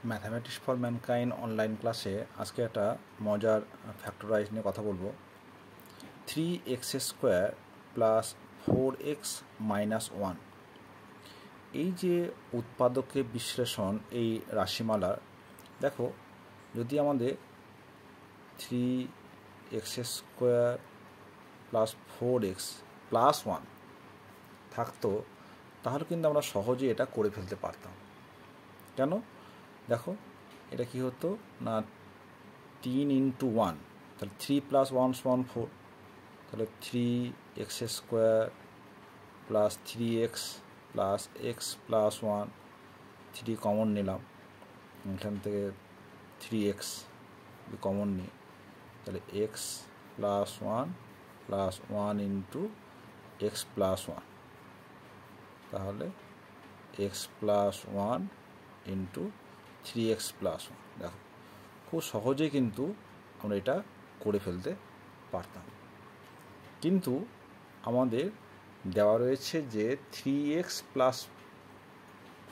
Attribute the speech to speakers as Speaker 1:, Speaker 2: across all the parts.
Speaker 1: Mathematics for mankind online ক্লাসে আজকে একটা মজার ফ্যাক্টরাইজ নিয়ে কথা বলবো। 3x² প্লাস 4x মাইনাস 1, এই যে উৎপাদকে বিশ্লেষণ এই রাশিমালার, দেখো যদি আমাদের 3x² প্লাস 4x প্লাস 1 থাকতো তাহলে কিন্তু আমরা সহজেই এটা করে ফেলতে পারতাম। কেন? দেখো এটা কি হতো না, 3 × 1, তাহলে 3 + 1 = 4, তাহলে 3x² plus 3x plus x plus 1, 3 common নিলাম, এখান থেকে 3x কমন নিই, তাহলে x plus 1 plus 1 × x plus 1, তাহলে x প্লাস 1 × 3x প্লাস 1। দেখো খুব সহজেই কিন্তু আমরা এটা করে ফেলতে পারতাম, কিন্তু আমাদের দেওয়া রয়েছে যে 3x প্লাস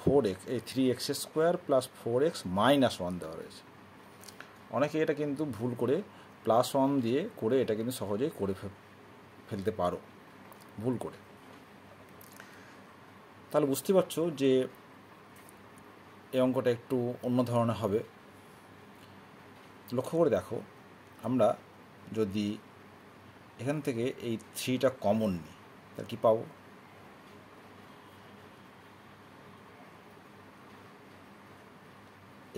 Speaker 1: 4x, এই 3x² প্লাস 4x মাইনাস 1 দেওয়া রয়েছে। অনেকে এটা কিন্তু ভুল করে প্লাস 1 দিয়ে করে এটা কিন্তু সহজেই করে ফেলতে পারো ভুল করে। তাহলে বুঝতে পারছো যে এই অঙ্কটা একটু অন্য ধরনের হবে। লক্ষ্য করে দেখো, আমরা যদি এখান থেকে এই 3টা কমন নিই তাহলে কী পাবো?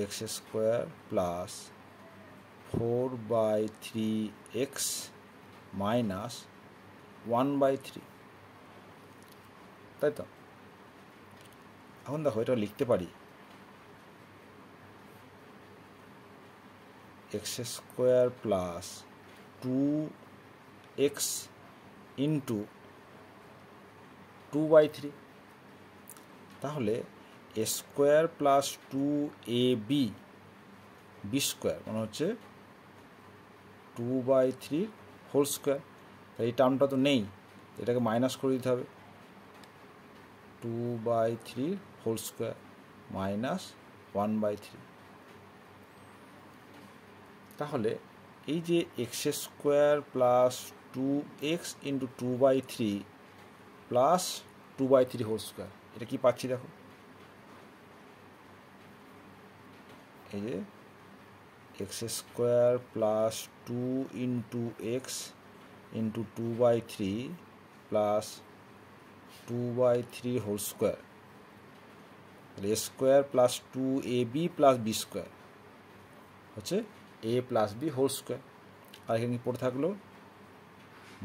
Speaker 1: x² প্লাস 4/3x মাইনাস 1/3, তাই তো? এখন দেখো এটা লিখতে পারি x² প্লাস 2x × 2/3, তাহলে a² প্লাস 2ab b² মানে হচ্ছে 2/3 হোল স্কোয়ার। এই টার্মটা তো নেই, এটাকে মাইনাস করে দিতে হবে, 2/3 হোল স্কোয়ার মাইনাস 1/3। তাহলে এই যে x² plus 2x × 2/3 plus 2/3 whole square, এটা কি পাচ্ছি? দেখো এই যে x² plus 2 × x × 2/3 plus 2/3 whole square, a² plus 2ab plus b² হচ্ছে a plus b whole square. আর এখানে কি পড়ে থাকলো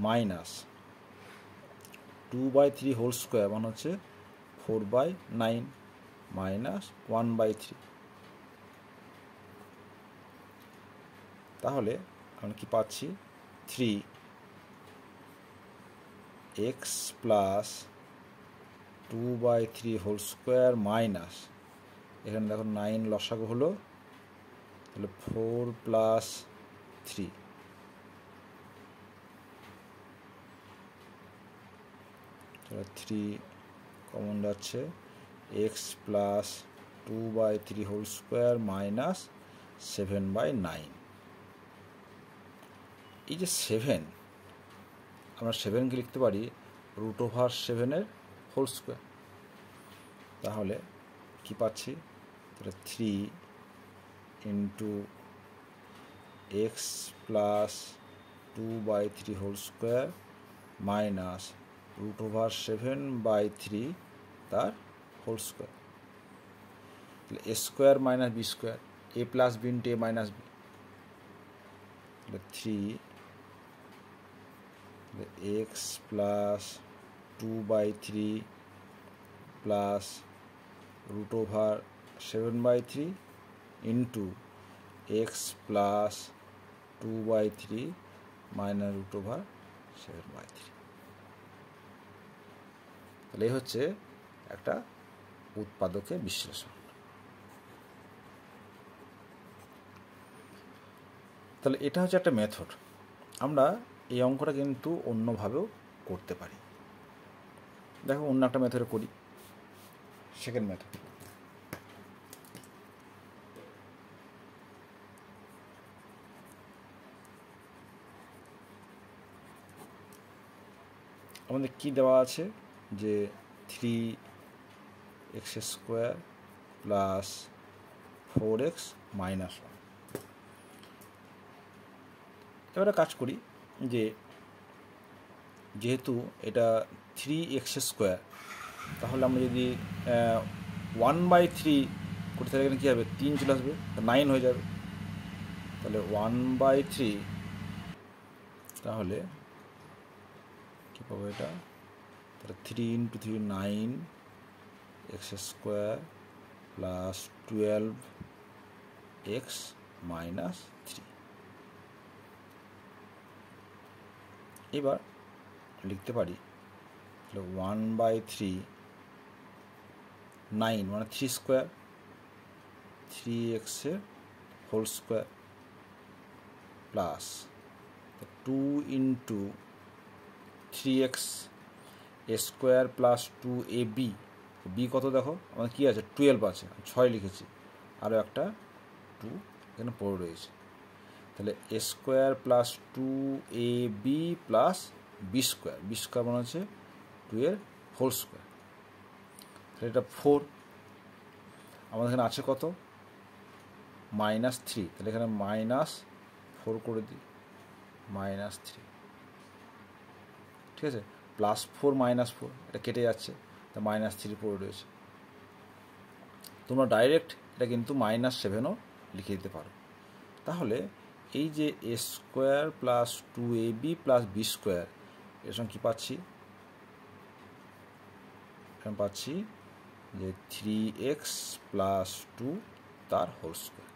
Speaker 1: মাইনাস 2/3 হোল স্কোয়ার মানে হচ্ছে 4/9 মাইনাস 1/3। তাহলে আমরা কি পাচ্ছি? 3x plus 2/3 whole square minus, এখানে দেখো 9 লসাগু হলো, তাহলে 4 প্লাস 3, তাহলে 3 কমন যাচ্ছে, x plus 2/3 whole square minus 7/9। এই যে 7, আমরা 7কে লিখতে পারি √7 হোল স্কোয়ার। তাহলে কি পাচ্ছি? তাহলে 3 × x plus 2/3 whole square minus √7/3 তার হোল স্কোয়ার, তাহলে a² minus b², a plus b × a minus b, তাহলে 3x plus 2/3 plus √7/3 into x plus 2/3 minus √7/3। তাহলে এই হচ্ছে একটা উৎপাদকে বিশ্লেষণ। তাহলে এটা হচ্ছে একটা মেথড। আমরা এই অঙ্কটা কিন্তু অন্যভাবেও করতে পারি। দেখো অন্য একটা মেথডে করি, সেকেন্ড মেথড। আমাদের কি দেওয়া আছে যে 3x² প্লাস 4x মাইনাস 1। এবারে কাজ করি যে যেহেতু এটা 3x², তাহলে আমরা যদি 1/3 করি তাহলে এখানে কী হবে, 3 চলে আসবে, 9 হয়ে যাবে। তাহলে 1/3, তাহলে কী পাবো এটা, তাহলে 3 × 3 9x² প্লাস 12x মাইনাস 3। এবার লিখতে পারি 1/3 9 মানে 3² 3x whole square plus 2 × 3x square plus 2ab। B কত দেখো, আমাদের কী আছে, 12 আছে, 6 লিখেছি, আরও একটা 2 এখানে পড়ে রয়েছে। তাহলে square plus 2ab plus b² মানে হচ্ছে 2 এর হোল স্কোয়ার। তাহলে এটা 4, আমাদের এখানে আছে কত, -3, তাহলে এখানে -4 করে দিই, -3, ঠিক আছে। +4 -4 এটা কেটে যাচ্ছে, তা -3 পড়ে রয়েছে। তোমরা ডাইরেক্ট এটা কিন্তু -7ও লিখে দিতে পারো। তাহলে এই যে a² plus 2ab plus b² এর সঙ্গে কী পাচ্ছি, এখানে পাচ্ছি যে 3x প্লাস 2 তার হোল স্কোয়ার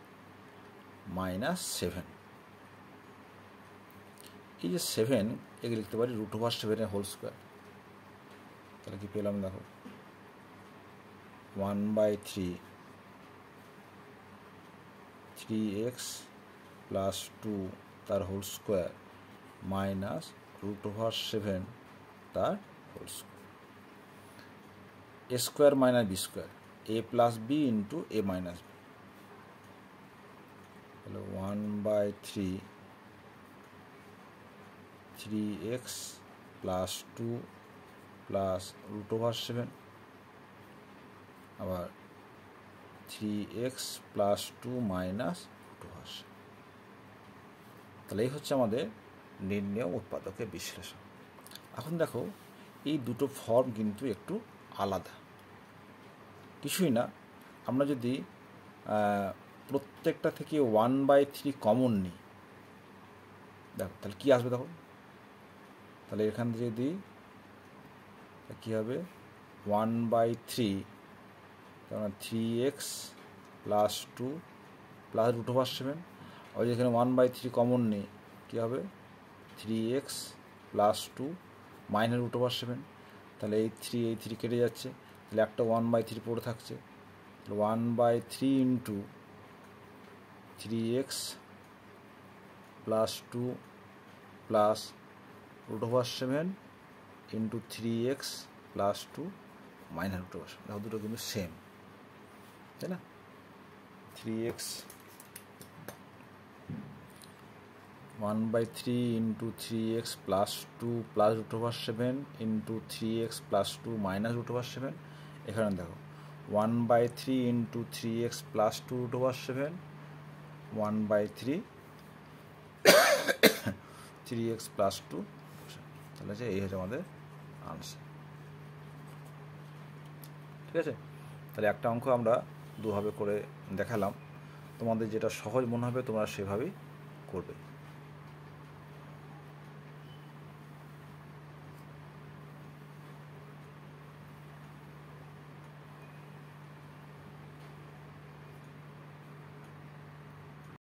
Speaker 1: -7। এই যে 7 একে লিখতে পারি √7 এর হোল স্কোয়ার। তাহলে কি পেলাম দেখো, 1/3 3x প্লাস 2 তার হোল স্কোয়ার -√7 তার whole square. a² minus b², a plus b into a minus b। তাহলে 1/3 3x প্লাস 2 প্লাস √7, আবার 3x প্লাস 2 মাইনাস √7। তাহলে এই হচ্ছে আমাদের নির্ণেয় উৎপাদকের বিশ্লেষণ। এখন দেখো এই দুটো ফর্ম কিন্তু একটু আলাদা, কিছুই না, আমরা যদি প্রত্যেকটা থেকে 1/3 কমন নিই, দেখো তাহলে কী আসবে, দেখো তাহলে এখান থেকে যদি কী হবে 1/3, তার 3x প্লাস 2 প্লাস √7, আর যেখানে 1/3 কমন নেই কী হবে, 3x প্লাস 2 মাইনাস √7। তাহলে এই 3 কেটে যাচ্ছে, তাহলে একটা 1/3 পড়ে থাকছে। 1/3 into 3x plus 2 plus √7 into 3x plus 2 minus √7, দেখো দুটো কিন্তু সেম, তাই না। 3x 1/3 into 3x plus 2 plus √7 into 3x plus 2 minus √7। এখানে দেখো 1/3 into 3x plus 2 √7, 1/3 3x plus 2, তাহলে এই হচ্ছে আমাদের আনসার, ঠিক আছে। তাহলে একটা অঙ্ক আমরা দুভাবে করে দেখালাম, তোমাদের যেটা সহজ মনে হবে তোমরা সেভাবেই করবে।